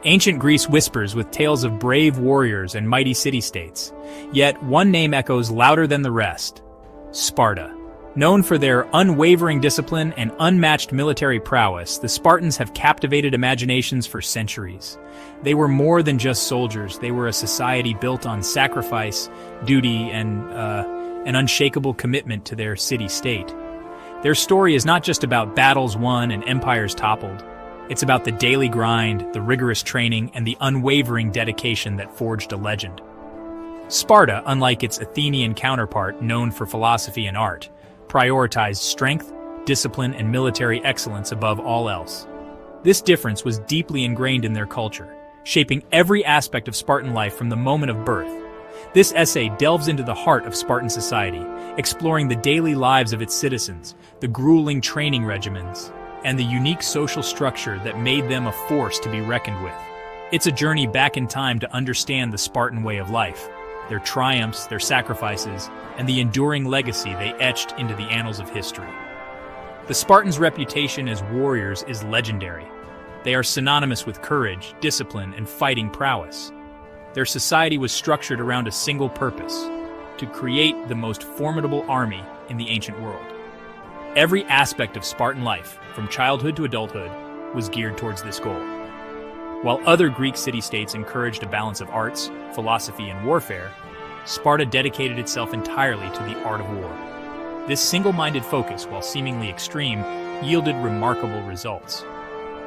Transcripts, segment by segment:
Ancient Greece whispers with tales of brave warriors and mighty city-states. Yet one name echoes louder than the rest: Sparta. Known for their unwavering discipline and unmatched military prowess, the Spartans have captivated imaginations for centuries. They were more than just soldiers. They were a society built on sacrifice, duty, and an unshakable commitment to their city-state. Their story is not just about battles won and empires toppled. It's about the daily grind, the rigorous training, and the unwavering dedication that forged a legend. Sparta, unlike its Athenian counterpart known for philosophy and art, prioritized strength, discipline, and military excellence above all else. This difference was deeply ingrained in their culture, shaping every aspect of Spartan life from the moment of birth. This essay delves into the heart of Spartan society, exploring the daily lives of its citizens, the grueling training regimens, and the unique social structure that made them a force to be reckoned with. It's a journey back in time to understand the Spartan way of life, their triumphs, their sacrifices, and the enduring legacy they etched into the annals of history. The Spartans' reputation as warriors is legendary. They are synonymous with courage, discipline, and fighting prowess. Their society was structured around a single purpose: to create the most formidable army in the ancient world. Every aspect of Spartan life, from childhood to adulthood, was geared towards this goal. While other Greek city-states encouraged a balance of arts, philosophy, and warfare, Sparta dedicated itself entirely to the art of war. This single-minded focus, while seemingly extreme, yielded remarkable results.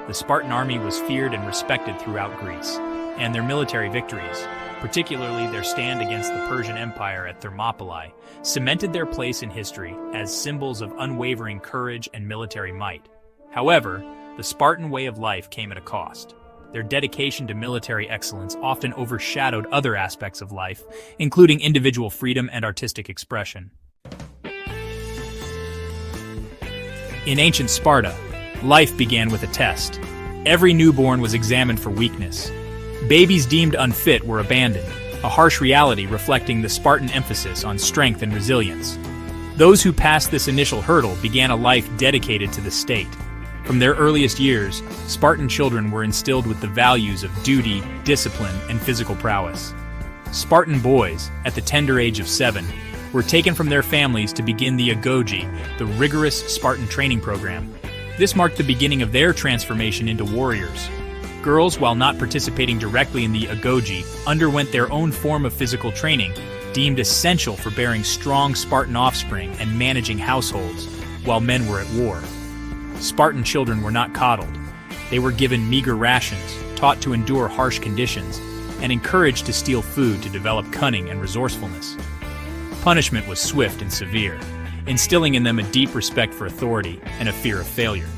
The Spartan army was feared and respected throughout Greece, and their military victories, particularly their stand against the Persian Empire at Thermopylae, cemented their place in history as symbols of unwavering courage and military might. However, the Spartan way of life came at a cost. Their dedication to military excellence often overshadowed other aspects of life, including individual freedom and artistic expression. In ancient Sparta, life began with a test. Every newborn was examined for weakness. Babies deemed unfit were abandoned, a harsh reality reflecting the Spartan emphasis on strength and resilience. Those who passed this initial hurdle began a life dedicated to the state. From their earliest years, Spartan children were instilled with the values of duty, discipline, and physical prowess. Spartan boys, at the tender age of 7, were taken from their families to begin the agoge, the rigorous Spartan training program. This marked the beginning of their transformation into warriors. Girls, while not participating directly in the agoge, underwent their own form of physical training, deemed essential for bearing strong Spartan offspring and managing households, while men were at war. Spartan children were not coddled. They were given meager rations, taught to endure harsh conditions, and encouraged to steal food to develop cunning and resourcefulness. Punishment was swift and severe, instilling in them a deep respect for authority and a fear of failure.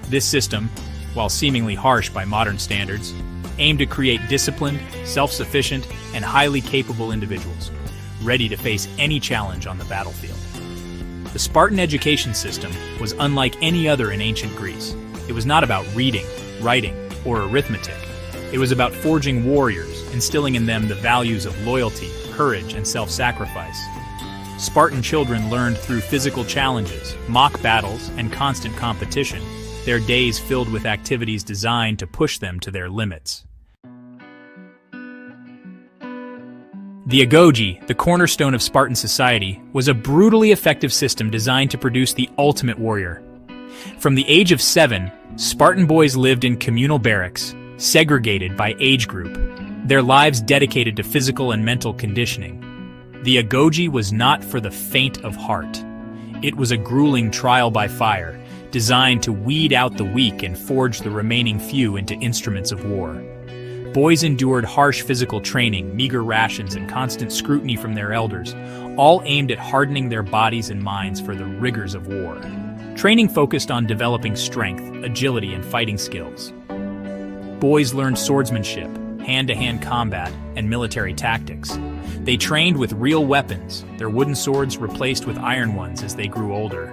This system, while seemingly harsh by modern standards, aimed to create disciplined, self-sufficient, and highly capable individuals, ready to face any challenge on the battlefield. The Spartan education system was unlike any other in ancient Greece. It was not about reading, writing, or arithmetic. It was about forging warriors, instilling in them the values of loyalty, courage, and self-sacrifice. Spartan children learned through physical challenges, mock battles, and constant competition, their days filled with activities designed to push them to their limits. The agoge, the cornerstone of Spartan society, was a brutally effective system designed to produce the ultimate warrior. From the age of 7, Spartan boys lived in communal barracks, segregated by age group, their lives dedicated to physical and mental conditioning. The agoge was not for the faint of heart. It was a grueling trial by fire, designed to weed out the weak and forge the remaining few into instruments of war. Boys endured harsh physical training, meager rations, and constant scrutiny from their elders, all aimed at hardening their bodies and minds for the rigors of war. Training focused on developing strength, agility, and fighting skills. Boys learned swordsmanship, hand-to-hand combat, and military tactics. They trained with real weapons, their wooden swords replaced with iron ones as they grew older,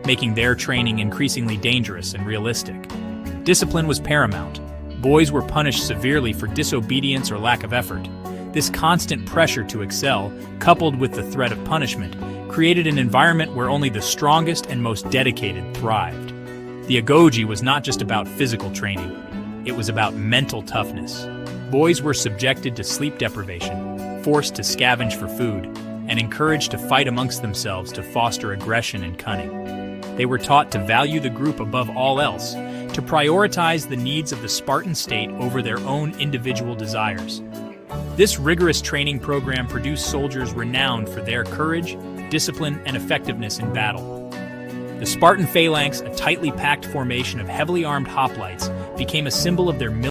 making their training increasingly dangerous and realistic. Discipline was paramount. Boys were punished severely for disobedience or lack of effort. This constant pressure to excel, coupled with the threat of punishment, created an environment where only the strongest and most dedicated thrived. The agoge was not just about physical training. it was about mental toughness. Boys were subjected to sleep deprivation, forced to scavenge for food, and encouraged to fight amongst themselves to foster aggression and cunning. They were taught to value the group above all else, to prioritize the needs of the Spartan state over their own individual desires. This rigorous training program produced soldiers renowned for their courage, discipline, and effectiveness in battle. The Spartan phalanx, a tightly packed formation of heavily armed hoplites, became a symbol of their military